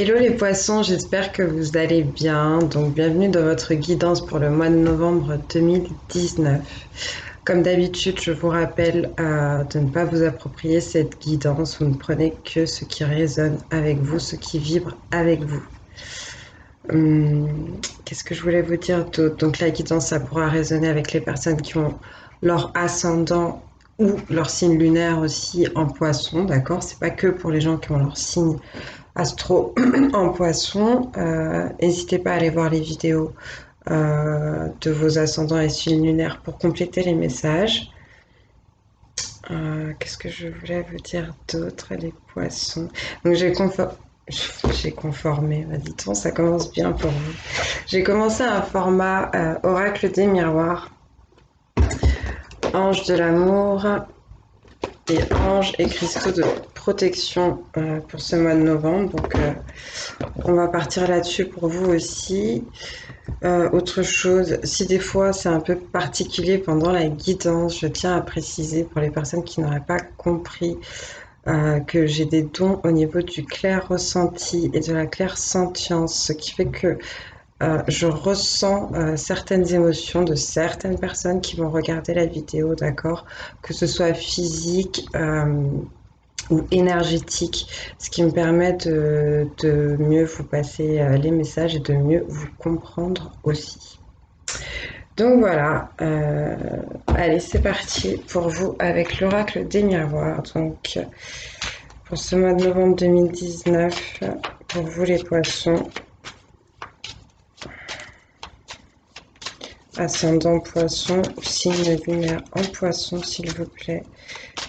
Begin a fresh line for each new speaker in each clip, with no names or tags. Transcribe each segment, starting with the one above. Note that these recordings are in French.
Hello les poissons, j'espère que vous allez bien. Donc bienvenue dans votre guidance pour le mois de novembre 2019. Comme d'habitude, je vous rappelle de ne pas vous approprier cette guidance. Vous ne prenez que ce qui résonne avec vous, ce qui vibre avec vous. Qu'est-ce que je voulais vous dire d'autre? Donc la guidance, ça pourra résonner avec les personnes qui ont leur ascendant ou leur signe lunaire aussi en poisson, d'accord? C'est pas que pour les gens qui ont leur signe astro en poisson. N'hésitez pas à aller voir les vidéos de vos ascendants et signes lunaires pour compléter les messages. Qu'est-ce que je voulais vous dire d'autre, les poissons? Donc j'ai conformé, dit-on, ça commence bien pour vous. J'ai commencé un format oracle des miroirs, ange de l'amour et anges et cristaux de protection pour ce mois de novembre. Donc on va partir là-dessus pour vous aussi. Autre chose, si des fois c'est un peu particulier pendant la guidance, je tiens à préciser pour les personnes qui n'auraient pas compris que j'ai des dons au niveau du clair ressenti et de la claire sentience, ce qui fait que je ressens certaines émotions de certaines personnes qui vont regarder la vidéo, d'accord? Que ce soit physique ou énergétique, ce qui me permet de mieux vous passer les messages et de mieux vous comprendre aussi. Donc voilà, allez, c'est parti pour vous avec l'oracle des miroirs. Donc pour ce mois de novembre 2019, pour vous les poissons, ascendant poisson, signe lunaire en poisson s'il vous plaît,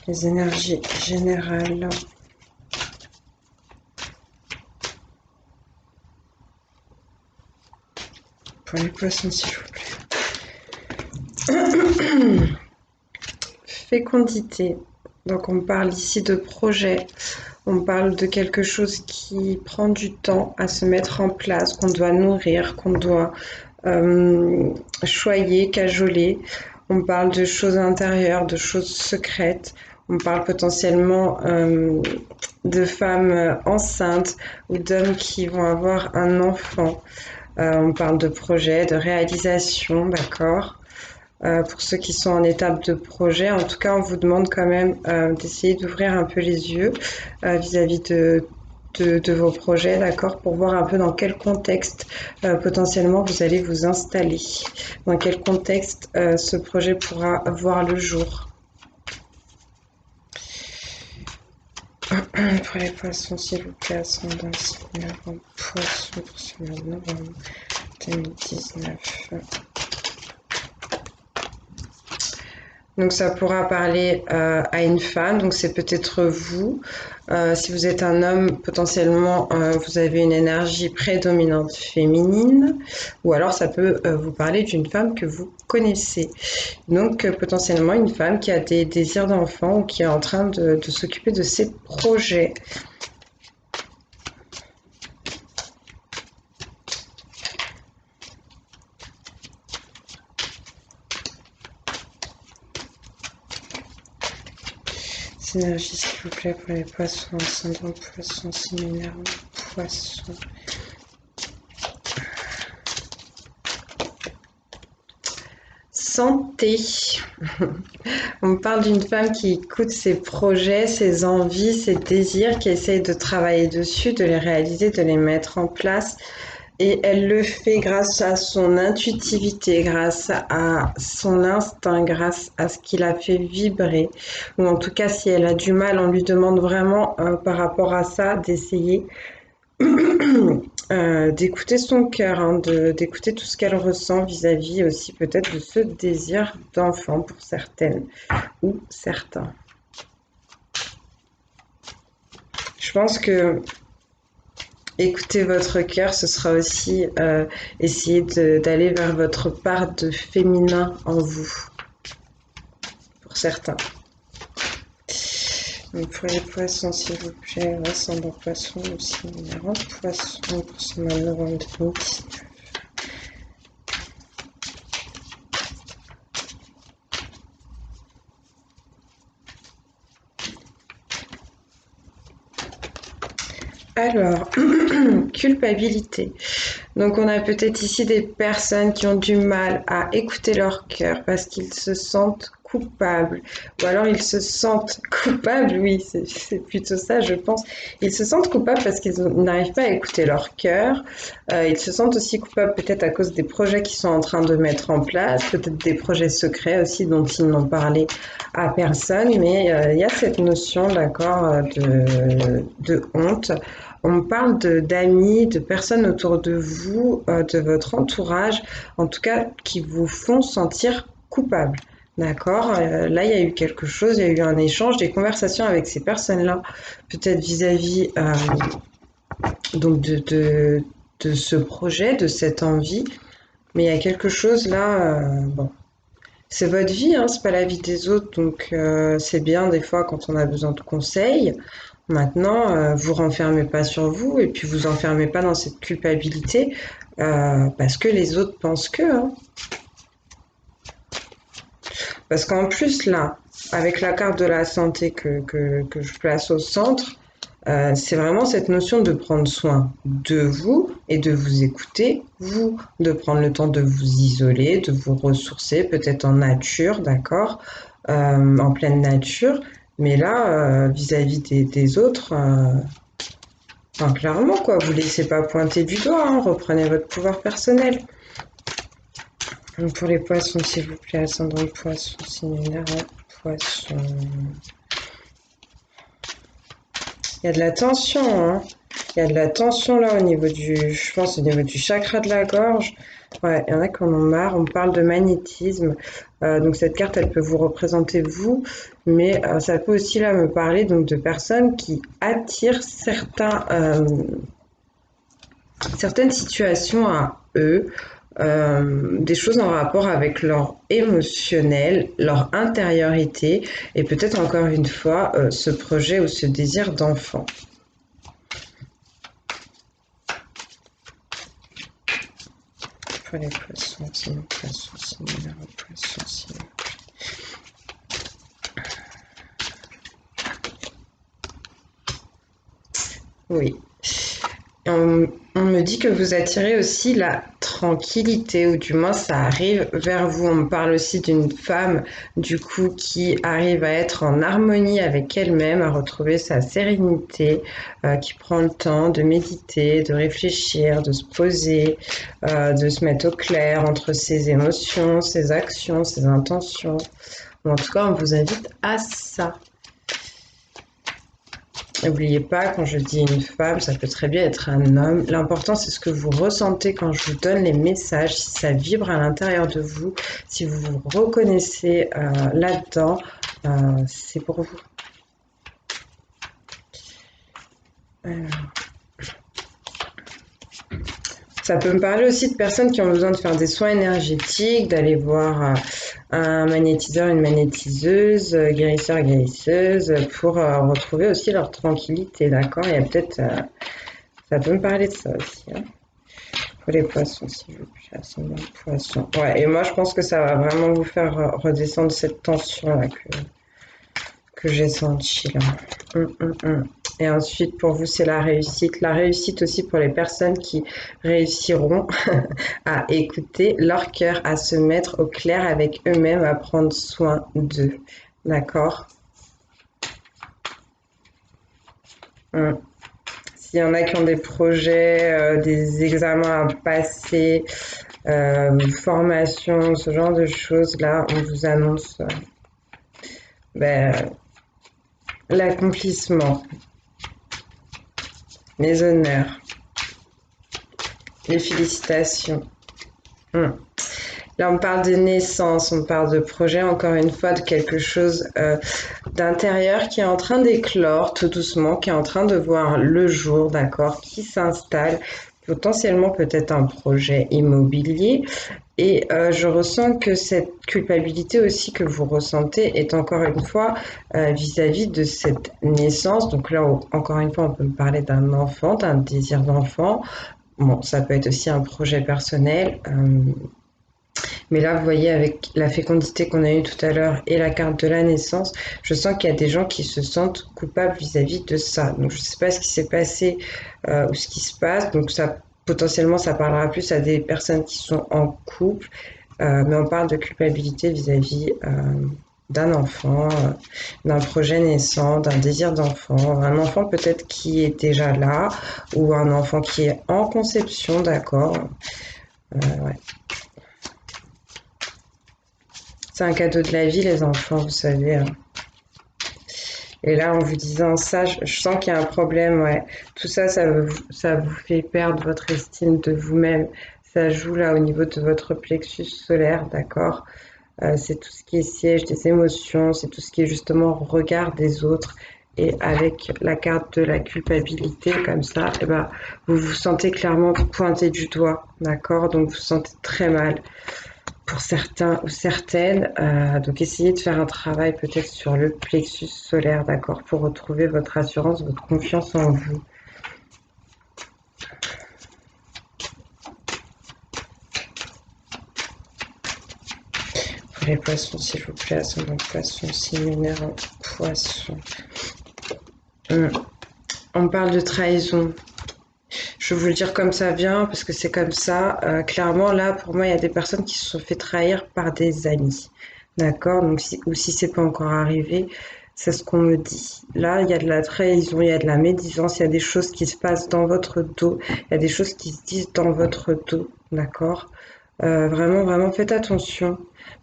les énergies générales. Pour les poissons s'il vous plaît. Fécondité. Donc on parle ici de projet, on parle de quelque chose qui prend du temps à se mettre en place, qu'on doit nourrir, qu'on doit choyer, cajoler. On parle de choses intérieures, de choses secrètes. On parle potentiellement de femmes enceintes ou d'hommes qui vont avoir un enfant. On parle de projet, de réalisation, d'accord? Pour ceux qui sont en étape de projet. En tout cas, on vous demande quand même d'essayer d'ouvrir un peu les yeux vis-à-vis de vos projets, d'accord, pour voir un peu dans quel contexte potentiellement vous allez vous installer, dans quel contexte ce projet pourra voir le jour. Pour les poissons, s'il vous plaît, ascendant, signe poisson pour ce mois de novembre 2019. Donc ça pourra parler à une femme, donc c'est peut-être vous. Si vous êtes un homme, potentiellement vous avez une énergie prédominante féminine, ou alors ça peut vous parler d'une femme que vous connaissez. Donc potentiellement une femme qui a des désirs d'enfant ou qui est en train de s'occuper de ses projets. Synergie, s'il vous plaît, pour les poissons, ascendant poisson, séminaire, poisson. Santé. On parle d'une femme qui écoute ses projets, ses envies, ses désirs, qui essaye de travailler dessus, de les réaliser, de les mettre en place. Et elle le fait grâce à son intuitivité, grâce à son instinct, grâce à ce qui la fait vibrer. Ou en tout cas, si elle a du mal, on lui demande vraiment par rapport à ça d'essayer d'écouter son cœur, hein, d'écouter tout ce qu'elle ressent vis-à-vis aussi peut-être de ce désir d'enfant pour certaines ou certains. Je pense que écouter votre cœur, ce sera aussi essayer d'aller vers votre part de féminin en vous, pour certains. Donc pour les poissons, s'il vous plaît, ascendant poisson, aussi numéro poisson pour ce mois de novembre 2019. Alors, culpabilité. Donc, on a peut-être ici des personnes qui ont du mal à écouter leur cœur parce qu'ils se sentent coupables. Ou alors, ils se sentent coupables, oui, c'est plutôt ça, je pense. Ils se sentent coupables parce qu'ils n'arrivent pas à écouter leur cœur. Ils se sentent aussi coupables peut-être à cause des projets qu'ils sont en train de mettre en place, peut-être des projets secrets aussi dont ils n'ont parlé à personne. Mais il y a cette notion, d'accord, de honte. On parle d'amis, de personnes autour de vous, de votre entourage, en tout cas qui vous font sentir coupable. D'accord. Là, il y a eu quelque chose, il y a eu un échange, des conversations avec ces personnes-là, peut-être vis-à-vis donc de ce projet, de cette envie. Mais il y a quelque chose là, bon, c'est votre vie, hein, c'est pas la vie des autres, donc c'est bien des fois quand on a besoin de conseils. Maintenant, vous renfermez pas sur vous et puis vous enfermez pas dans cette culpabilité parce que les autres pensent que. Hein. Parce qu'en plus, là, avec la carte de la santé que je place au centre, c'est vraiment cette notion de prendre soin de vous et de vous écouter, vous, de prendre le temps de vous isoler, de vous ressourcer, peut-être en nature, d'accord, en pleine nature. Mais là, vis-à-vis des autres, enfin, clairement, quoi, vous laissez pas pointer du doigt, hein, reprenez votre pouvoir personnel. Donc pour les poissons, s'il vous plaît, ascendant poisson, signe lunaire, poisson. Il y a de la tension, hein. Il y a de la tension là au niveau je pense au niveau du chakra de la gorge. Ouais, il y en a qui en ont marre. On parle de magnétisme. Donc cette carte, elle peut vous représenter vous, mais ça peut aussi là me parler donc de personnes qui attirent certaines situations à eux. Des choses en rapport avec leur émotionnel, leur intériorité et peut-être encore une fois ce projet ou ce désir d'enfant. Pour les poissons, sinon poissons, sinon poissons, sinon. Oui. On me dit que vous attirez aussi la tranquillité, ou du moins ça arrive vers vous. On me parle aussi d'une femme, du coup, qui arrive à être en harmonie avec elle-même, à retrouver sa sérénité, qui prend le temps de méditer, de réfléchir, de se poser, de se mettre au clair entre ses émotions, ses actions, ses intentions. Bon, en tout cas, on vous invite à ça. N'oubliez pas, quand je dis une femme, ça peut très bien être un homme. L'important, c'est ce que vous ressentez quand je vous donne les messages, si ça vibre à l'intérieur de vous, si vous vous reconnaissez là-dedans, c'est pour vous. Alors. Ça peut me parler aussi de personnes qui ont besoin de faire des soins énergétiques, d'aller voir un magnétiseur, une magnétiseuse, guérisseur, guérisseuse, pour retrouver aussi leur tranquillité, d'accord. Il y a peut-être... ça peut me parler de ça aussi, hein. Pour les poissons, s'il vous plaît, ascendant poisson. Ouais, et moi, je pense que ça va vraiment vous faire redescendre cette tension-là que j'ai sentie, là. Et ensuite, pour vous, c'est la réussite. La réussite aussi pour les personnes qui réussiront à écouter leur cœur, à se mettre au clair avec eux-mêmes, à prendre soin d'eux. D'accord? S'il y en a qui ont des projets, des examens à passer, formation, ce genre de choses-là, on vous annonce l'accomplissement, les honneurs, les félicitations. Là, on parle de naissance, on parle de projet, encore une fois, de quelque chose d'intérieur qui est en train d'éclore tout doucement, qui est en train de voir le jour, d'accord, qui s'installe, potentiellement peut-être un projet immobilier. Et je ressens que cette culpabilité aussi que vous ressentez est encore une fois vis-à-vis de cette naissance. Donc là, encore une fois, on peut parler d'un enfant, d'un désir d'enfant. Bon, ça peut être aussi un projet personnel. Mais là, vous voyez, avec la fécondité qu'on a eue tout à l'heure et la carte de la naissance, je sens qu'il y a des gens qui se sentent coupables vis-à-vis de ça. Donc, je ne sais pas ce qui s'est passé ou ce qui se passe. Donc, ça, potentiellement, ça parlera plus à des personnes qui sont en couple. Mais on parle de culpabilité vis-à-vis d'un enfant, d'un projet naissant, d'un désir d'enfant, un enfant peut-être qui est déjà là, ou un enfant qui est en conception, d'accord. Ouais. C'est un cadeau de la vie, les enfants, vous savez, hein. Et là, en vous disant ça, je sens qu'il y a un problème, ouais. Tout ça, ça vous fait perdre votre estime de vous-même. Ça joue là au niveau de votre plexus solaire, d'accord? C'est tout ce qui est siège des émotions, c'est tout ce qui est justement regard des autres. Et avec la carte de la culpabilité, comme ça, eh ben, vous vous sentez clairement pointé du doigt, d'accord? Donc vous vous sentez très mal pour certains ou certaines. Donc essayez de faire un travail peut-être sur le plexus solaire, d'accord? Pour retrouver votre assurance, votre confiance en vous. Pour les poissons, s'il vous plaît, ascendant poisson, signe lunaire en poisson. On parle de trahison. Je vais vous le dire comme ça vient, parce que c'est comme ça. Clairement, là, pour moi, il y a des personnes qui se sont fait trahir par des amis. D'accord? Donc, ou si c'est pas encore arrivé, c'est ce qu'on me dit. Là, il y a de la trahison, il y a de la médisance, il y a des choses qui se passent dans votre dos, il y a des choses qui se disent dans votre dos. D'accord? Vraiment, vraiment, faites attention.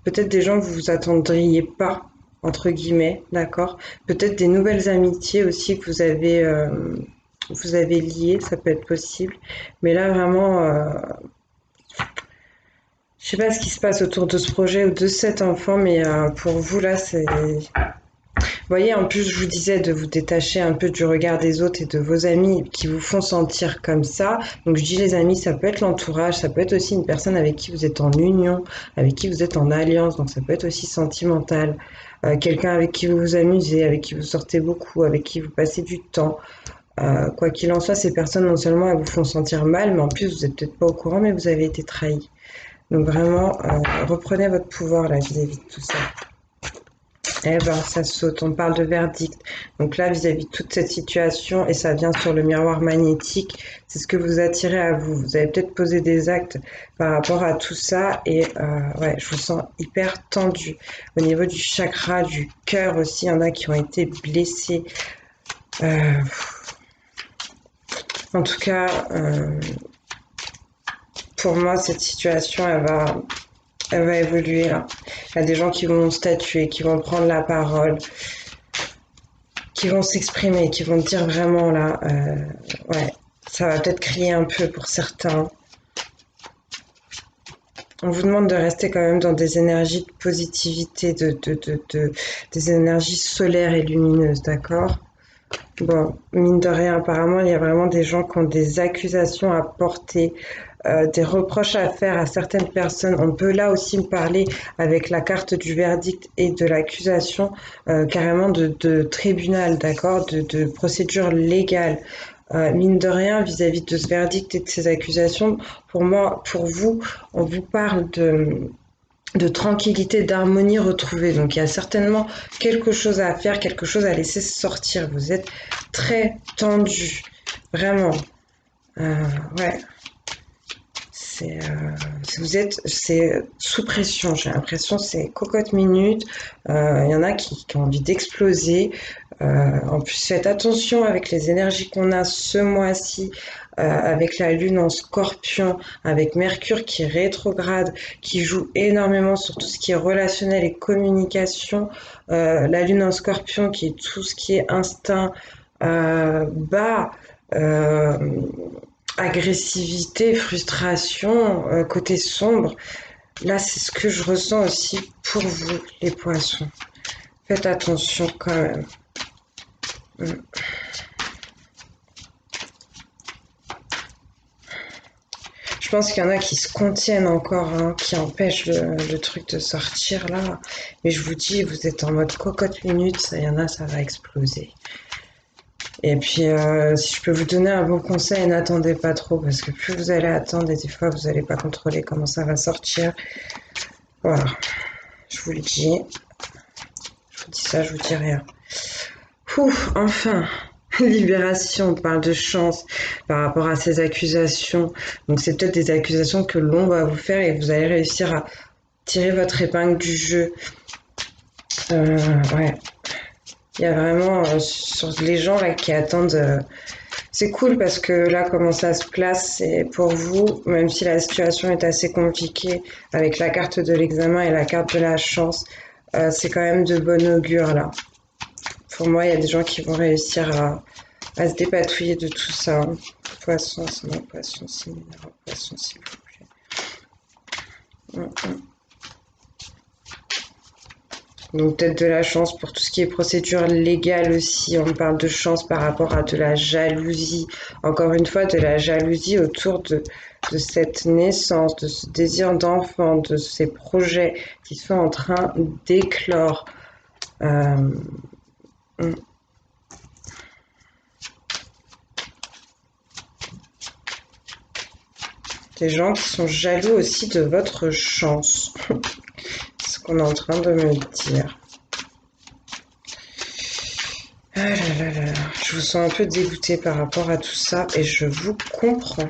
Peut-être des gens que vous vous attendriez pas, entre guillemets, d'accord? Peut-être des nouvelles amitiés aussi que vous avez liées, ça peut être possible. Mais là, vraiment, je sais pas ce qui se passe autour de ce projet ou de cet enfant, mais pour vous, là, c'est... Vous voyez, en plus, je vous disais de vous détacher un peu du regard des autres et de vos amis qui vous font sentir comme ça. Donc, je dis les amis, ça peut être l'entourage, ça peut être aussi une personne avec qui vous êtes en union, avec qui vous êtes en alliance, donc ça peut être aussi sentimental. Quelqu'un avec qui vous vous amusez, avec qui vous sortez beaucoup, avec qui vous passez du temps. Quoi qu'il en soit, ces personnes, non seulement elles vous font sentir mal, mais en plus, vous n'êtes peut-être pas au courant, mais vous avez été trahi. Donc, vraiment, reprenez votre pouvoir là vis-à-vis de tout ça. Eh ben, ça saute, on parle de verdict. Donc là, vis-à-vis de toute cette situation, et ça vient sur le miroir magnétique, c'est ce que vous attirez à vous. Vous avez peut-être posé des actes par rapport à tout ça, et ouais, je vous sens hyper tendu. Au niveau du chakra, du cœur aussi, il y en a qui ont été blessés. En tout cas, pour moi, cette situation, elle va évoluer là. Il y a des gens qui vont statuer, qui vont prendre la parole, qui vont s'exprimer, qui vont dire vraiment là, ouais, ça va peut-être crier un peu pour certains. On vous demande de rester quand même dans des énergies de positivité, des énergies solaires et lumineuses, d'accord? Bon, mine de rien, apparemment, il y a vraiment des gens qui ont des accusations à porter, des reproches à faire à certaines personnes. On peut là aussi me parler avec la carte du verdict et de l'accusation, carrément de tribunal, d'accord, de procédure légale. Mine de rien, vis-à-vis de ce verdict et de ces accusations, pour moi, pour vous, on vous parle de tranquillité, d'harmonie retrouvée. Donc il y a certainement quelque chose à faire, quelque chose à laisser sortir. Vous êtes très tendu, vraiment. Ouais, c'est sous pression. J'ai l'impression c'est cocotte minute. Il y en a qui ont envie d'exploser. En plus, faites attention avec les énergies qu'on a ce mois-ci, avec la Lune en Scorpion, avec Mercure qui est rétrograde, qui joue énormément sur tout ce qui est relationnel et communication. La Lune en Scorpion qui est tout ce qui est instinct bas. Euh, Agressivité, frustration, côté sombre. Là, c'est ce que je ressens aussi pour vous, les poissons. Faites attention quand même. Je pense qu'il y en a qui se contiennent encore, hein, qui empêchent le truc de sortir là. Mais je vous dis, vous êtes en mode cocotte minute, ça y en a, ça va exploser. Et puis, si je peux vous donner un bon conseil, n'attendez pas trop, parce que plus vous allez attendre, et des fois, vous n'allez pas contrôler comment ça va sortir. Voilà, je vous le dis. Je vous dis ça, je vous dis rien. Ouf, enfin, libération, on parle de chance par rapport à ces accusations. Donc c'est peut-être des accusations que l'on va vous faire et vous allez réussir à tirer votre épingle du jeu. Ouais. Il y a vraiment sur les gens là qui attendent. C'est cool parce que là, comment ça se place, c'est pour vous, même si la situation est assez compliquée avec la carte de l'examen et la carte de la chance, c'est quand même de bon augure là. Pour moi, il y a des gens qui vont réussir à se dépatouiller de tout ça. Poisson, ascendant poisson, signe numéro poisson, s'il vous plaît. Donc peut-être de la chance pour tout ce qui est procédure légale aussi. On parle de chance par rapport à de la jalousie. Encore une fois, de la jalousie autour de cette naissance, de ce désir d'enfant, de ces projets qui sont en train d'éclore. Des gens qui sont jaloux aussi de votre chance. C'est ce qu'on est en train de me dire. Ah là là là, je vous sens un peu dégoûtée par rapport à tout ça et je vous comprends.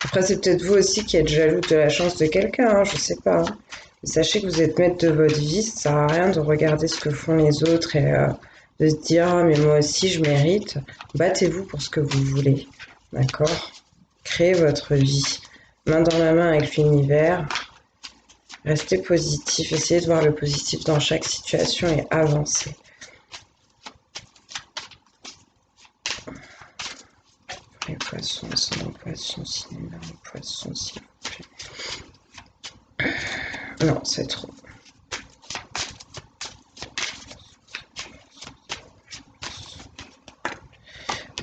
Après, c'est peut-être vous aussi qui êtes jaloux de la chance de quelqu'un, hein, je sais pas. Mais sachez que vous êtes maître de votre vie, ça sert à rien de regarder ce que font les autres et de se dire ah, mais moi aussi je mérite. Battez-vous pour ce que vous voulez, d'accord? Créez votre vie, main dans la main avec l'univers. Restez positif, essayez de voir le positif dans chaque situation et avancez. Les poissons, ascendant poisson, signe numéro poisson, s'il vous plaît. Non, c'est trop.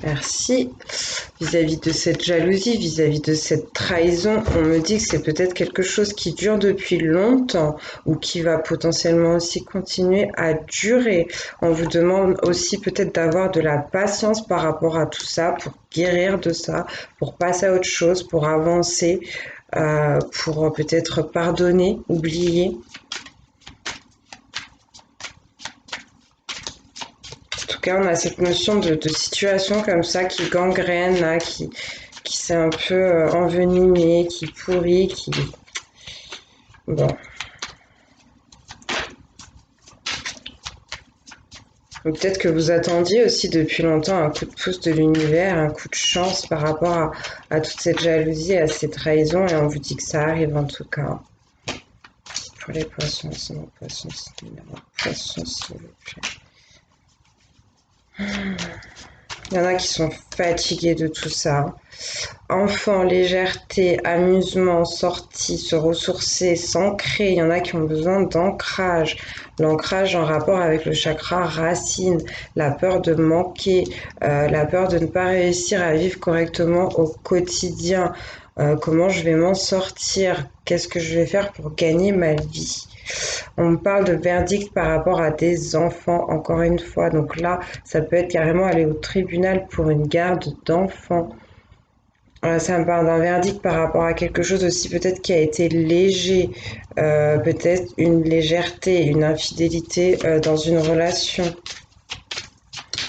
Merci. Vis-à-vis de cette jalousie, vis-à-vis de cette trahison, on me dit que c'est peut-être quelque chose qui dure depuis longtemps ou qui va potentiellement aussi continuer à durer. On vous demande aussi peut-être d'avoir de la patience par rapport à tout ça, pour guérir de ça, pour passer à autre chose, pour avancer, pour peut-être pardonner, oublier. En tout cas, on a cette notion de situation comme ça qui gangrène, là, qui s'est un peu envenimé, qui pourrit, qui... Bon. Peut-être que vous attendiez aussi depuis longtemps un coup de pouce de l'univers, un coup de chance par rapport à toute cette jalousie, à ces trahisons, et on vous dit que ça arrive en tout cas. Pour les poissons, c'est mon poisson, c'est mon poisson, s'il vous plaît. Il y en a qui sont fatigués de tout ça. Enfants, légèreté, amusement, sortie, se ressourcer, s'ancrer. Il y en a qui ont besoin d'ancrage. L'ancrage en rapport avec le chakra racine, la peur de manquer, la peur de ne pas réussir à vivre correctement au quotidien. Comment je vais m'en sortir? Qu'est-ce que je vais faire pour gagner ma vie? On me parle de verdict par rapport à des enfants, encore une fois. Donc là, ça peut être carrément aller au tribunal pour une garde d'enfants. Ça me parle d'un verdict par rapport à quelque chose aussi peut-être qui a été léger, peut-être une légèreté, une infidélité dans une relation.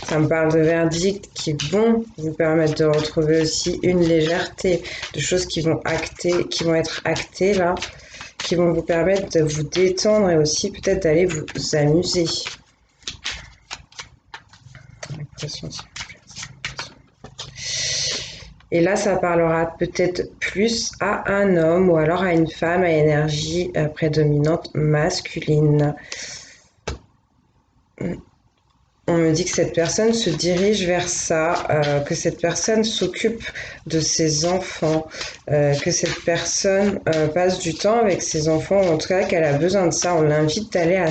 Ça me parle de verdicts qui vont vous permettre de retrouver aussi une légèreté, de choses qui vont être actées là, qui vont vous permettre de vous détendre et aussi peut-être d'aller vous amuser. Et là, ça parlera peut-être plus à un homme ou alors à une femme à énergie prédominante masculine. On me dit que cette personne se dirige vers ça, que cette personne s'occupe de ses enfants, que cette personne passe du temps avec ses enfants, ou en tout cas qu'elle a besoin de ça. On l'invite d'aller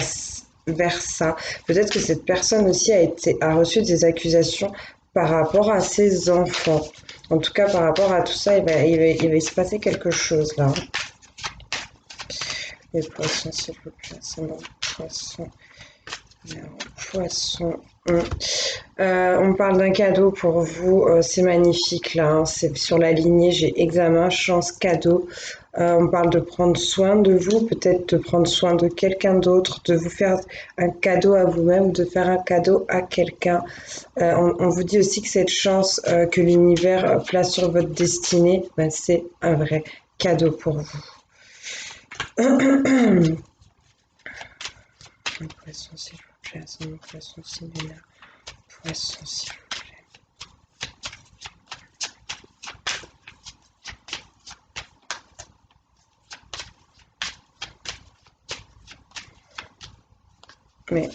vers ça. Peut-être que cette personne aussi a reçu des accusations par rapport à ses enfants. En tout cas, par rapport à tout ça, il va se passer quelque chose là. Les poissons, s'il vous plaît, c'est bon. Poisson. Poisson. On parle d'un cadeau pour vous, c'est magnifique là, hein, c'est sur la lignée, j'ai examen, chance, cadeau. On parle de prendre soin de vous, peut-être de prendre soin de quelqu'un d'autre, de vous faire un cadeau à vous-même, de faire un cadeau à quelqu'un. On vous dit aussi que cette chance que l'univers place sur votre destinée, ben, c'est un vrai cadeau pour vous. Un poisson, s'il vous plaît, c'est un poisson similaire. Poisson, s'il vous plaît. Mais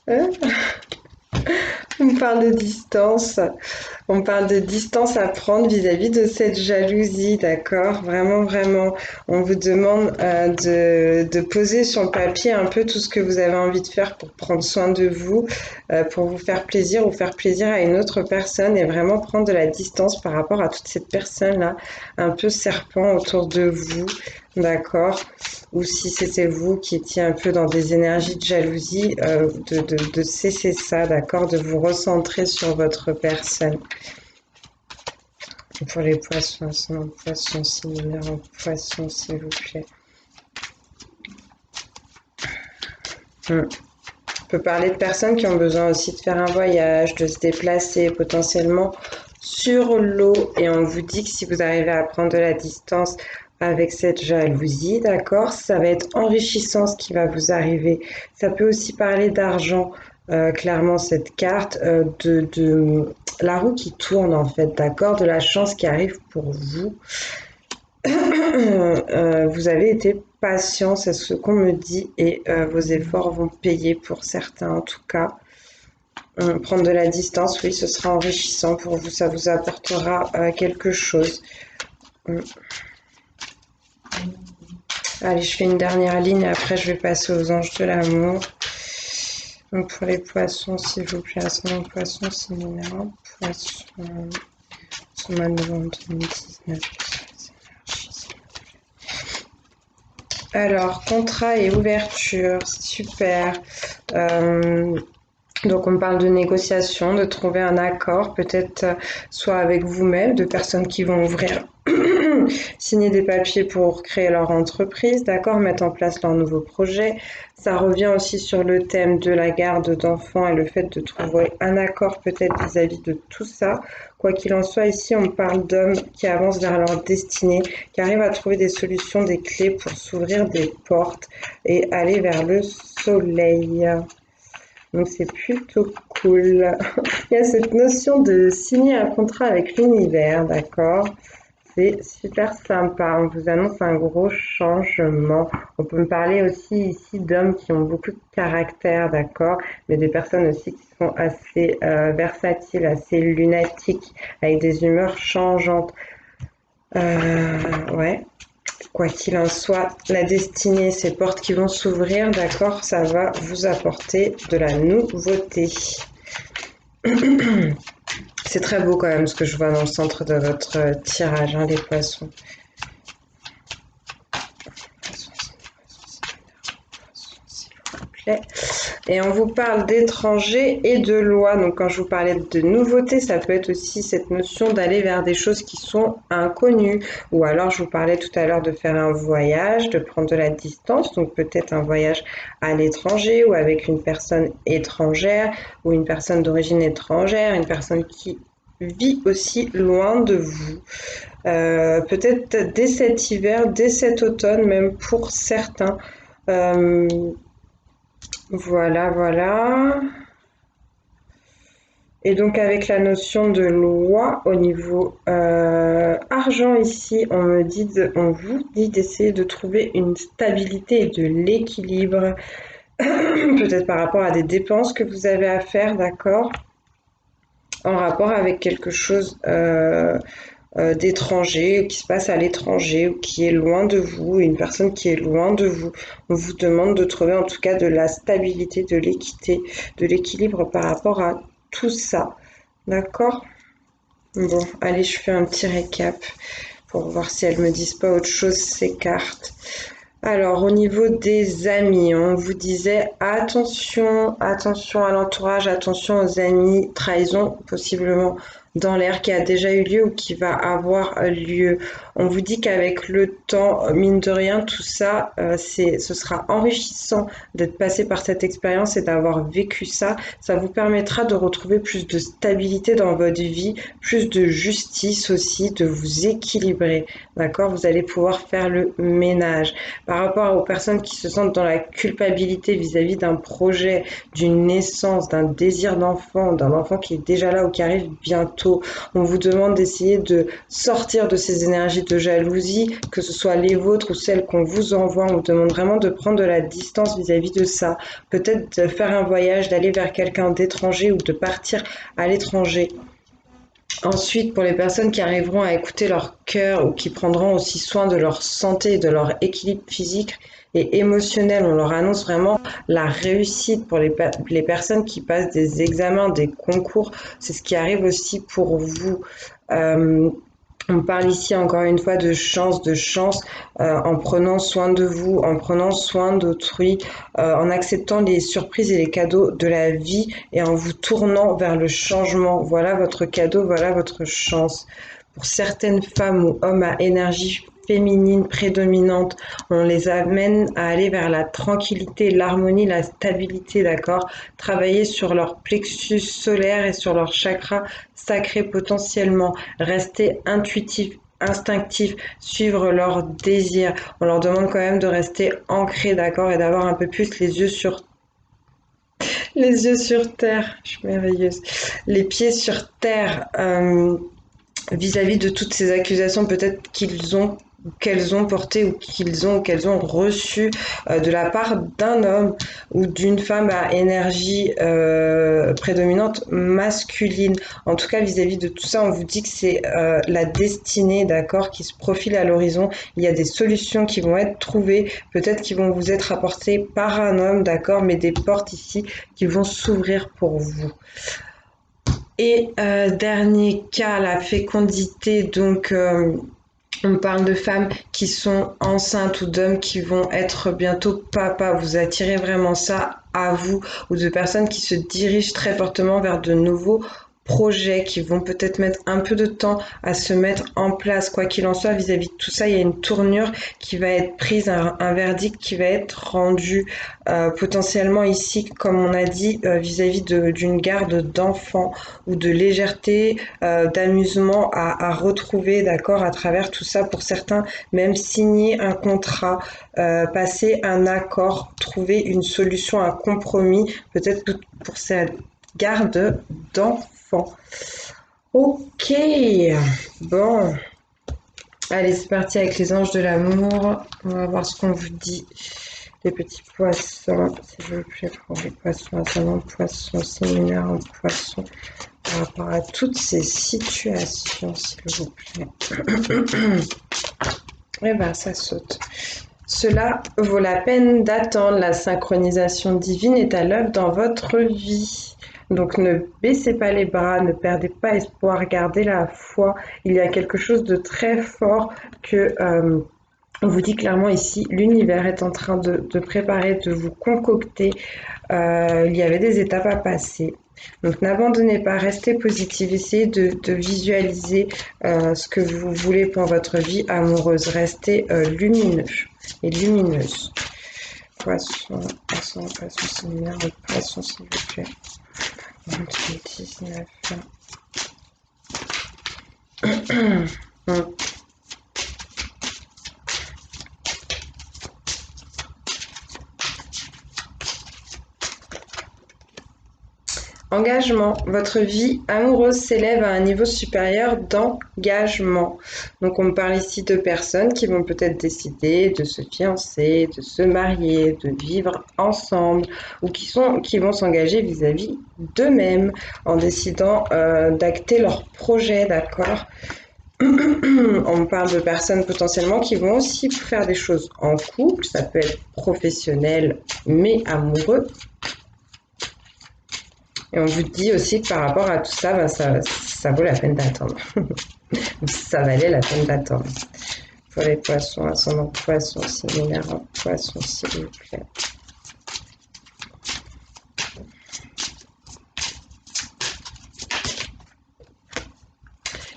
hein, on parle de distance. On parle de distance à prendre vis-à-vis de cette jalousie, d'accord? Vraiment, vraiment. On vous demande de poser sur le papier un peu tout ce que vous avez envie de faire pour prendre soin de vous, pour vous faire plaisir ou faire plaisir à une autre personne et vraiment prendre de la distance par rapport à toute cette personne-là, un peu serpent autour de vous, d'accord? Ou si c'était vous qui étiez un peu dans des énergies de jalousie, de cesser ça, d'accord? De vous recentrer sur votre personne. Pour les poissons, c'est un poisson similaire en poisson, s'il vous plaît. On peut parler de personnes qui ont besoin aussi de faire un voyage, de se déplacer potentiellement sur l'eau. Et on vous dit que si vous arrivez à prendre de la distance avec cette jalousie, d'accord, ça va être enrichissant ce qui va vous arriver. Ça peut aussi parler d'argent. Clairement, cette carte de la roue qui tourne en fait, d'accord, de la chance qui arrive pour vous. Vous avez été patient, c'est ce qu'on me dit, et vos efforts vont payer pour certains en tout cas. Prendre de la distance, oui, ce sera enrichissant pour vous, ça vous apportera quelque chose. Allez, je fais une dernière ligne et après je vais passer aux anges de l'amour. Donc pour les poissons, s'il vous plaît, ascendant poisson, similaire, poisson, ce mois de novembre 2019. Alors, contrat et ouverture, super. Donc on parle de négociation, de trouver un accord, peut-être soit avec vous-même, de personnes qui vont ouvrir, signer des papiers pour créer leur entreprise, d'accord, mettre en place leur nouveau projet. Ça revient aussi sur le thème de la garde d'enfants et le fait de trouver un accord peut-être vis-à-vis de tout ça. Quoi qu'il en soit, ici on parle d'hommes qui avancent vers leur destinée, qui arrivent à trouver des solutions, des clés pour s'ouvrir des portes et aller vers le soleil. Donc c'est plutôt cool. Il y a cette notion de signer un contrat avec l'univers, d'accord? C'est super sympa. On vous annonce un gros changement. On peut me parler aussi ici d'hommes qui ont beaucoup de caractère, d'accord? Mais des personnes aussi qui sont assez versatiles, assez lunatiques, avec des humeurs changeantes. Ouais. Quoi qu'il en soit, la destinée, ces portes qui vont s'ouvrir, d'accord, ça va vous apporter de la nouveauté. C'est très beau quand même ce que je vois dans le centre de votre tirage, hein, les poissons. S'il vous plaît. Et on vous parle d'étrangers et de loi. Donc quand je vous parlais de nouveautés, ça peut être aussi cette notion d'aller vers des choses qui sont inconnues. Ou alors je vous parlais tout à l'heure de faire un voyage, de prendre de la distance. Donc peut-être un voyage à l'étranger ou avec une personne étrangère ou une personne d'origine étrangère, une personne qui vit aussi loin de vous. Peut-être dès cet hiver, dès cet automne, même pour certains. Euh, voilà, voilà. Et donc avec la notion de loi au niveau argent ici, on vous dit d'essayer de trouver une stabilité et de l'équilibre, peut-être par rapport à des dépenses que vous avez à faire, d'accord, en rapport avec quelque chose d'étranger, qui se passe à l'étranger, ou qui est loin de vous, une personne qui est loin de vous. On vous demande de trouver en tout cas de la stabilité, de l'équité, de l'équilibre par rapport à tout ça. D'accord? Bon, allez, je fais un petit récap pour voir si elles me disent pas autre chose, ces cartes. Alors, au niveau des amis, on vous disait attention, attention à l'entourage, attention aux amis, trahison possiblement dans l'air qui a déjà eu lieu ou qui va avoir lieu. On vous dit qu'avec le temps, mine de rien, tout ça, ce sera enrichissant d'être passé par cette expérience et d'avoir vécu ça. Ça vous permettra de retrouver plus de stabilité dans votre vie, plus de justice aussi, de vous équilibrer. D'accord? Vous allez pouvoir faire le ménage par rapport aux personnes qui se sentent dans la culpabilité vis-à-vis d'un projet, d'une naissance, d'un désir d'enfant, d'un enfant qui est déjà là ou qui arrive bientôt. On vous demande d'essayer de sortir de ces énergies de jalousie, que ce soit les vôtres ou celles qu'on vous envoie. On vous demande vraiment de prendre de la distance vis-à-vis de ça. Peut-être de faire un voyage, d'aller vers quelqu'un d'étranger ou de partir à l'étranger. Ensuite, pour les personnes qui arriveront à écouter leur cœur ou qui prendront aussi soin de leur santé et de leur équilibre physique et émotionnel, on leur annonce vraiment la réussite pour les personnes qui passent des examens, des concours. C'est ce qui arrive aussi pour vous. Euh, on parle ici encore une fois de chance en prenant soin de vous, en prenant soin d'autrui, en acceptant les surprises et les cadeaux de la vie et en vous tournant vers le changement. Voilà votre cadeau, voilà votre chance. Pour certaines femmes ou hommes à énergie féminine prédominante, on les amène à aller vers la tranquillité, l'harmonie, la stabilité, d'accord? Travailler sur leur plexus solaire et sur leur chakra sacré potentiellement, rester intuitif, instinctif, suivre leurs désirs. On leur demande quand même de rester ancrés, d'accord, et d'avoir un peu plus les yeux sur terre. Je suis merveilleuse. Les pieds sur terre. Vis-à-vis de toutes ces accusations peut-être qu'elles ont portées ou qu'elles ont reçues de la part d'un homme ou d'une femme à énergie prédominante masculine. En tout cas, vis-à-vis de tout ça, on vous dit que c'est la destinée, d'accord, qui se profile à l'horizon. Il y a des solutions qui vont être trouvées, peut-être qui vont vous être apportées par un homme, d'accord, mais des portes ici qui vont s'ouvrir pour vous. Et dernier cas, la fécondité. Donc, on parle de femmes qui sont enceintes ou d'hommes qui vont être bientôt papa. Vous attirez vraiment ça à vous ou de personnes qui se dirigent très fortement vers de nouveaux projets qui vont peut-être mettre un peu de temps à se mettre en place. Quoi qu'il en soit, vis-à-vis de tout ça, il y a une tournure qui va être prise, un verdict qui va être rendu potentiellement ici, comme on a dit, vis-à-vis d'une garde d'enfants ou de légèreté, d'amusement à retrouver, d'accord, à travers tout ça. Pour certains, même signer un contrat, passer un accord, trouver une solution, un compromis, peut-être pour cette garde d'enfants. Ok, bon, allez, c'est parti avec les anges de l'amour. On va voir ce qu'on vous dit. Les petits poissons, s'il vous plaît, pour les poissons, ascendant poissons, séminaire en poissons, par rapport à toutes ces situations, s'il vous plaît. Eh ben, ça saute. Cela vaut la peine d'attendre. La synchronisation divine est à l'œuvre dans votre vie. Donc ne baissez pas les bras, ne perdez pas espoir, gardez la foi. Il y a quelque chose de très fort que on vous dit clairement ici, l'univers est en train de préparer, de vous concocter. Il y avait des étapes à passer. Donc n'abandonnez pas, restez positif, essayez de visualiser ce que vous voulez pour votre vie amoureuse. Restez lumineux et lumineuse. Poisson, poisson, poisson, séminaire, poisson, s'il vous plaît. 19. Engagement. Votre vie amoureuse s'élève à un niveau supérieur d'engagement. Donc on me parle ici de personnes qui vont peut-être décider de se fiancer, de se marier, de vivre ensemble ou qui vont s'engager vis-à-vis d'eux-mêmes en décidant d'acter leur projet, d'accord? On me parle de personnes potentiellement qui vont aussi faire des choses en couple, ça peut être professionnel mais amoureux. Et on vous dit aussi que par rapport à tout ça, ça vaut la peine d'attendre. Ça valait la peine d'attendre. pour les poissons, ascendant poisson, signe lunaire, poisson, s'il vous plaît.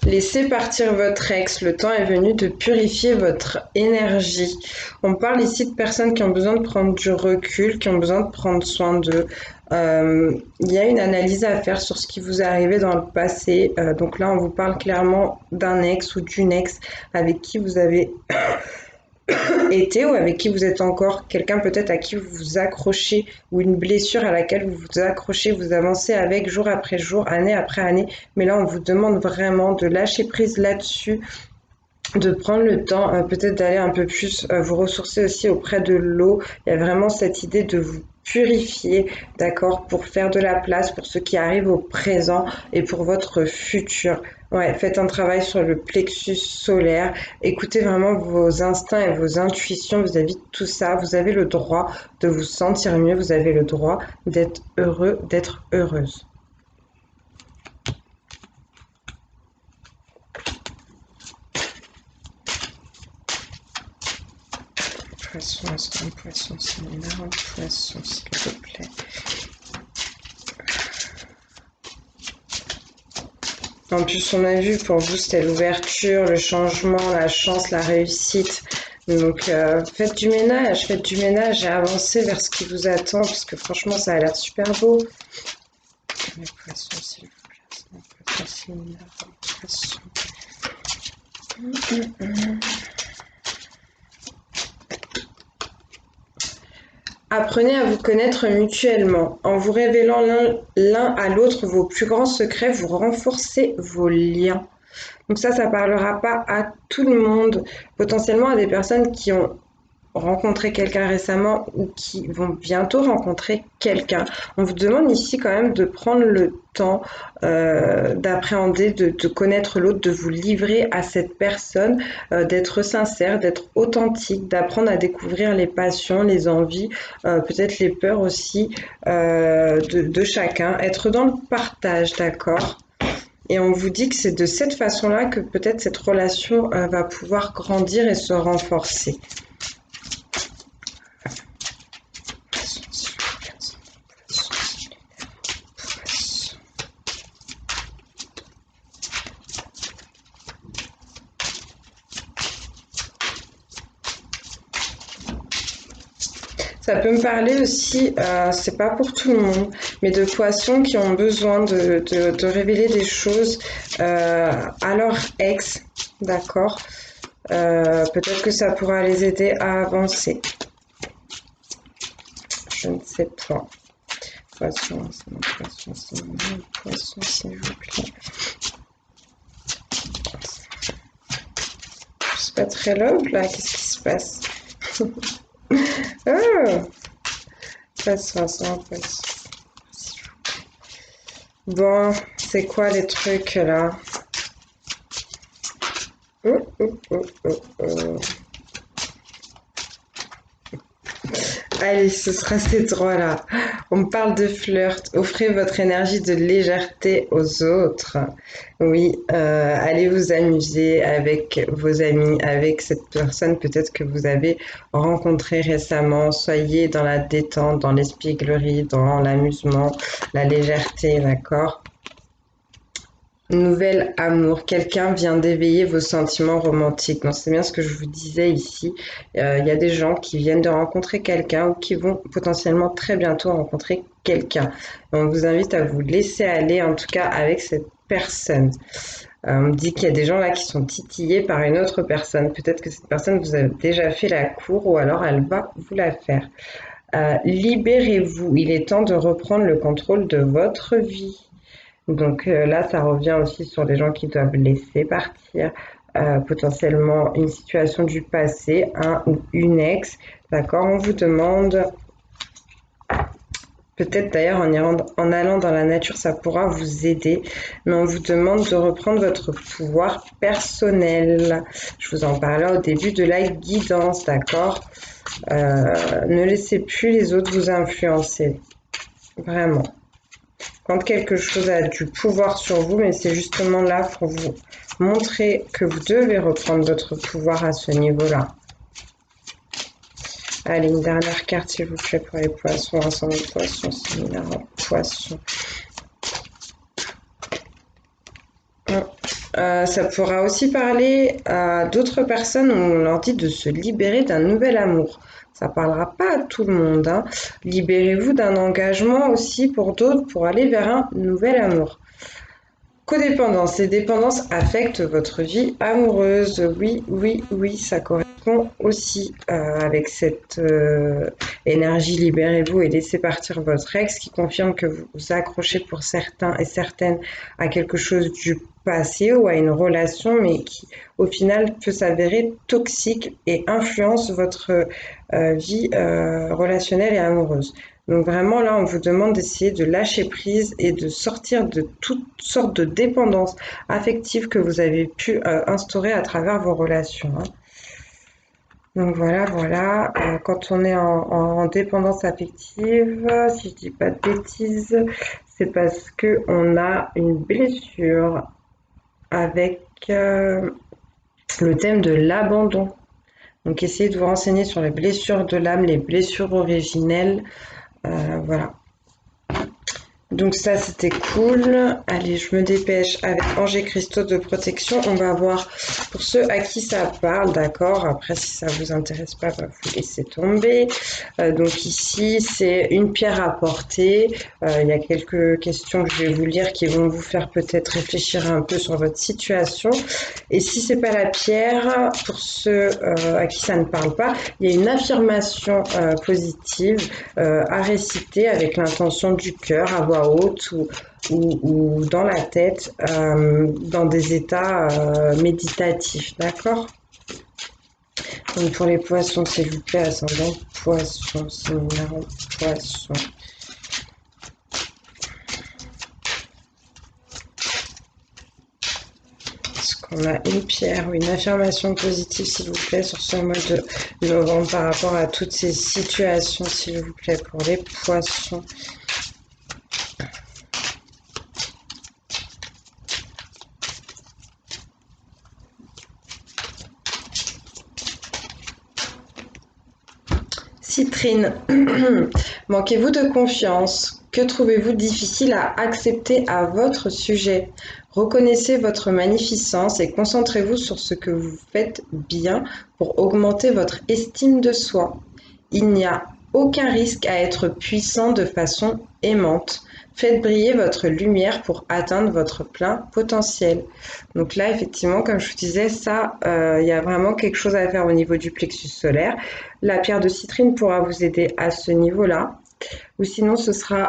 Laissez partir votre ex, le temps est venu de purifier votre énergie. On parle ici de personnes qui ont besoin de prendre du recul, qui ont besoin de prendre soin d'eux. Il y a une analyse à faire sur ce qui vous est arrivé dans le passé. Donc là, on vous parle clairement d'un ex ou d'une ex avec qui vous avez été ou avec qui vous êtes encore, quelqu'un peut-être à qui vous vous accrochez ou une blessure à laquelle vous vous accrochez, vous avancez avec jour après jour, année après année, mais là on vous demande vraiment de lâcher prise là-dessus, de prendre le temps peut-être d'aller un peu plus vous ressourcer aussi auprès de l'eau. Il y a vraiment cette idée de vous purifier, d'accord, pour faire de la place pour ce qui arrive au présent et pour votre futur. Ouais, faites un travail sur le plexus solaire, écoutez vraiment vos instincts et vos intuitions vis-à-vis de tout ça. Vous avez le droit de vous sentir mieux, vous avez le droit d'être heureux, d'être heureuse. Poisson, poisson, s'il vous plaît. En plus, on a vu, pour vous, c'était l'ouverture, le changement, la chance, la réussite. Donc, faites du ménage et avancez vers ce qui vous attend, parce que franchement, ça a l'air super beau. Les poissons, s'il vous plaît. Poisson, poisson. Apprenez à vous connaître mutuellement. En vous révélant l'un à l'autre vos plus grands secrets, vous renforcez vos liens. Donc ça parlera pas à tout le monde, potentiellement à des personnes qui ont rencontré quelqu'un récemment ou qui vont bientôt rencontrer quelqu'un. On vous demande ici quand même de prendre le temps d'appréhender, de connaître l'autre, de vous livrer à cette personne, d'être sincère, d'être authentique, d'apprendre à découvrir les passions, les envies, peut-être les peurs aussi de chacun, être dans le partage, d'accord ? Et on vous dit que c'est de cette façon-là que peut-être cette relation va pouvoir grandir et se renforcer. Ça peut me parler aussi, c'est pas pour tout le monde, mais de poissons qui ont besoin de révéler des choses à leur ex, d'accord. Peut-être que ça pourra les aider à avancer. Je ne sais pas. Poisson, s'il vous plaît. C'est pas très love là, qu'est-ce qui se passe? Oh, poisson. Bon, c'est quoi les trucs là? Allez, ce sera ces trois-là. On me parle de flirt. Offrez votre énergie de légèreté aux autres. Oui, allez vous amuser avec vos amis, avec cette personne peut-être que vous avez rencontrée récemment. Soyez dans la détente, dans l'espièglerie, dans l'amusement, la légèreté, d'accord ? Nouvel amour, quelqu'un vient d'éveiller vos sentiments romantiques. Donc c'est bien ce que je vous disais ici. Il y a des gens qui viennent de rencontrer quelqu'un ou qui vont potentiellement très bientôt rencontrer quelqu'un. On vous invite à vous laisser aller, en tout cas avec cette personne. On me dit qu'il y a des gens là qui sont titillés par une autre personne. Peut-être que cette personne vous a déjà fait la cour ou alors elle va vous la faire. Libérez-vous, il est temps de reprendre le contrôle de votre vie. Donc là, ça revient aussi sur les gens qui doivent laisser partir potentiellement une situation du passé, un ou une ex. D'accord, on vous demande, peut-être d'ailleurs en allant dans la nature, ça pourra vous aider, mais on vous demande de reprendre votre pouvoir personnel. Je vous en parlais au début de la guidance, d'accord ? Ne laissez plus les autres vous influencer, vraiment. quand quelque chose a du pouvoir sur vous, mais c'est justement là pour vous montrer que vous devez reprendre votre pouvoir à ce niveau-là. Allez, une dernière carte, s'il vous plaît, pour les poissons, ascendant poissons, séminaire en poissons. Ça pourra aussi parler à d'autres personnes où on leur dit de se libérer d'un nouvel amour. Ça parlera pas à tout le monde, hein. Libérez-vous d'un engagement aussi pour d'autres pour aller vers un nouvel amour. Codépendance. Les dépendances affectent votre vie amoureuse. Oui, oui, oui, ça correspond aussi avec cette énergie. Libérez-vous et laissez partir votre ex qui confirme que vous vous accrochez pour certains et certaines à quelque chose du passé ou à une relation, mais qui au final peut s'avérer toxique et influence votre vie relationnelle et amoureuse. Donc vraiment là, on vous demande d'essayer de lâcher prise et de sortir de toutes sortes de dépendances affectives que vous avez pu instaurer à travers vos relations, hein. Donc voilà, voilà. Quand on est en dépendance affective, si je dis pas de bêtises, c'est parce que on a une blessure avec le thème de l'abandon. Donc essayez de vous renseigner sur les blessures de l'âme, les blessures originelles. Voilà. Donc ça, c'était cool. Allez, je me dépêche avec Anges et Cristaux de protection. On va voir pour ceux à qui ça parle, d'accord. Après, si ça vous intéresse pas, bah, vous laissez tomber. Donc ici, c'est une pierre à porter. Il y a quelques questions que je vais vous lire qui vont vous faire peut-être réfléchir un peu sur votre situation. Et si c'est pas la pierre, pour ceux à qui ça ne parle pas, il y a une affirmation positive à réciter avec l'intention du cœur à voix haute ou dans la tête, dans des états méditatifs, d'accord? Donc pour les poissons, s'il vous plaît, ascendant poisson, séminaire en poisson. Est-ce qu'on a une pierre ou une affirmation positive, s'il vous plaît, sur ce mois de novembre par rapport à toutes ces situations, s'il vous plaît, pour les poissons? Citrine, manquez-vous de confiance? Que trouvez-vous difficile à accepter à votre sujet? Reconnaissez votre magnificence et concentrez-vous sur ce que vous faites bien pour augmenter votre estime de soi. Il n'y a aucun risque à être puissant de façon aimante. Faites briller votre lumière pour atteindre votre plein potentiel. Donc là, effectivement, comme je vous disais, ça, il y a vraiment quelque chose à faire au niveau du plexus solaire. La pierre de citrine pourra vous aider à ce niveau-là. Ou sinon, ce sera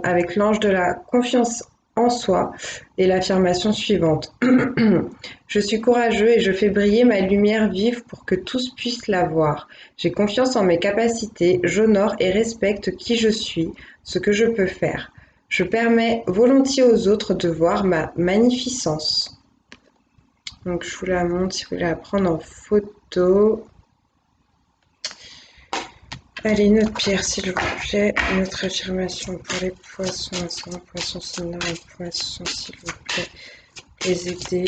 avec l'ange de la confiance en soi et l'affirmation suivante. Je suis courageux et je fais briller ma lumière vive pour que tous puissent la voir. J'ai confiance en mes capacités, j'honore et respecte qui je suis, ce que je peux faire. Je permets volontiers aux autres de voir ma magnificence. Donc je vous la montre si vous voulez la prendre en photo. Allez, une autre pierre, s'il vous plaît. Une autre affirmation pour les poissons, ascendant poisson, séminaire en poisson, s'il vous plaît. Les aider.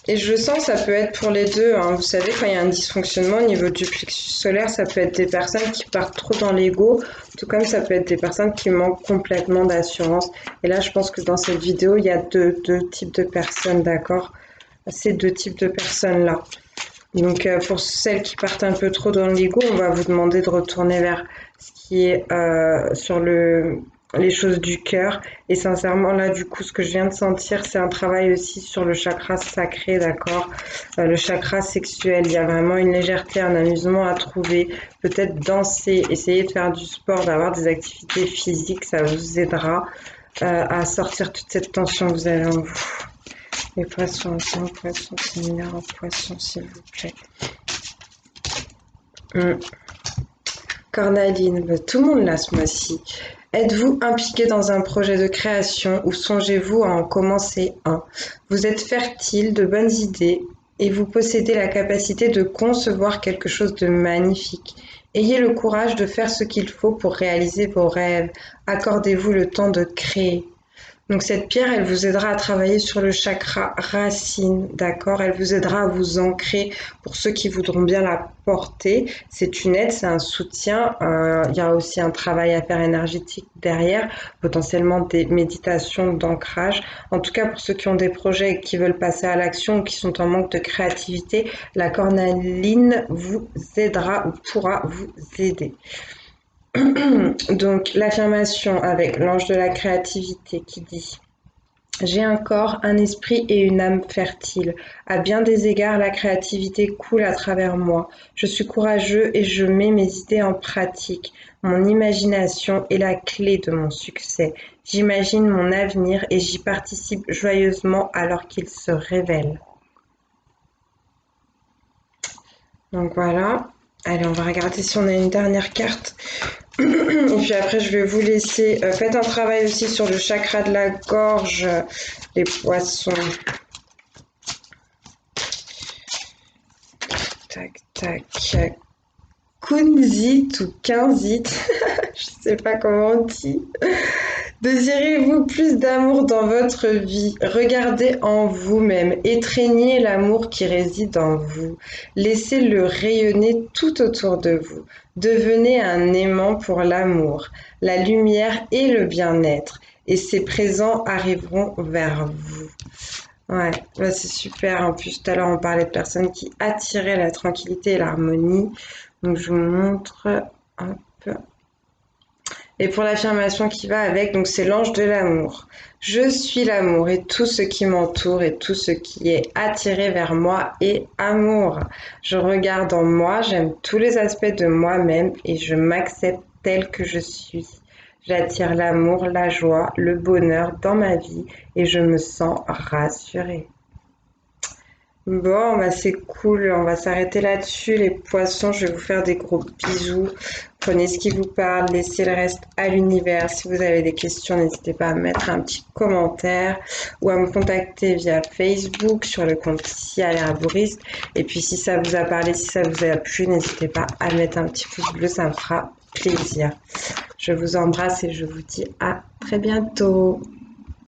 Et je sens que ça peut être pour les deux, hein. Vous savez, quand il y a un dysfonctionnement au niveau du plexus solaire, ça peut être des personnes qui partent trop dans l'ego, tout comme ça peut être des personnes qui manquent complètement d'assurance. Et là, je pense que dans cette vidéo, il y a deux types de personnes, d'accord? Ces deux types de personnes-là. Donc, pour celles qui partent un peu trop dans l'ego, on va vous demander de retourner vers ce qui est sur les choses du cœur. Et sincèrement, là, du coup, ce que je viens de sentir, c'est un travail aussi sur le chakra sacré, d'accord? Le chakra sexuel. Il y a vraiment une légèreté, un amusement à trouver. Peut-être danser, essayer de faire du sport, d'avoir des activités physiques, ça vous aidera à sortir toute cette tension que vous avez en vous. Les poissons, poissons, séminaire en poisson, s'il vous plaît. Cornaline, bah, tout le monde là ce mois-ci. Êtes-vous impliqué dans un projet de création ou songez-vous à en commencer un? Vous êtes fertile de bonnes idées et vous possédez la capacité de concevoir quelque chose de magnifique. Ayez le courage de faire ce qu'il faut pour réaliser vos rêves. Accordez-vous le temps de créer. Donc cette pierre, elle vous aidera à travailler sur le chakra racine, d'accord? Elle vous aidera à vous ancrer pour ceux qui voudront bien la porter. C'est une aide, c'est un soutien. Il y a aussi un travail à faire énergétique derrière, potentiellement des méditations d'ancrage. En tout cas, pour ceux qui ont des projets et qui veulent passer à l'action ou qui sont en manque de créativité, la cornaline vous aidera ou pourra vous aider. Donc l'affirmation avec l'ange de la créativité qui dit: j'ai un corps, un esprit et une âme fertile. À bien des égards, la créativité coule à travers moi. Je suis courageux et je mets mes idées en pratique. Mon imagination est la clé de mon succès. J'imagine mon avenir et j'y participe joyeusement alors qu'il se révèle. Donc voilà. Allez, on va regarder si on a une dernière carte. Et puis après, je vais vous laisser. Faites un travail aussi sur le chakra de la gorge, les poissons. Tac, tac. Kunzit ou Quinzit, je sais pas comment on dit. Désirez-vous plus d'amour dans votre vie? Regardez en vous-même, étreignez l'amour qui réside en vous. Laissez-le rayonner tout autour de vous. Devenez un aimant pour l'amour, la lumière et le bien-être. Et ces présents arriveront vers vous. Ouais, bah c'est super. En plus, tout à l'heure, on parlait de personnes qui attiraient la tranquillité et l'harmonie. Donc, je vous montre. Hop. Et pour l'affirmation qui va avec, donc c'est l'ange de l'amour. Je suis l'amour et tout ce qui m'entoure et tout ce qui est attiré vers moi est amour. Je regarde en moi, j'aime tous les aspects de moi-même et je m'accepte tel que je suis. J'attire l'amour, la joie, le bonheur dans ma vie et je me sens rassurée. Bon, bah c'est cool, on va s'arrêter là-dessus. Les poissons, je vais vous faire des gros bisous. Prenez ce qui vous parle, laissez le reste à l'univers. Si vous avez des questions, n'hésitez pas à mettre un petit commentaire ou à me contacter via Facebook sur le compte Sia l'herboriste. Et puis si ça vous a parlé, si ça vous a plu, n'hésitez pas à mettre un petit pouce bleu, ça me fera plaisir. Je vous embrasse et je vous dis à très bientôt.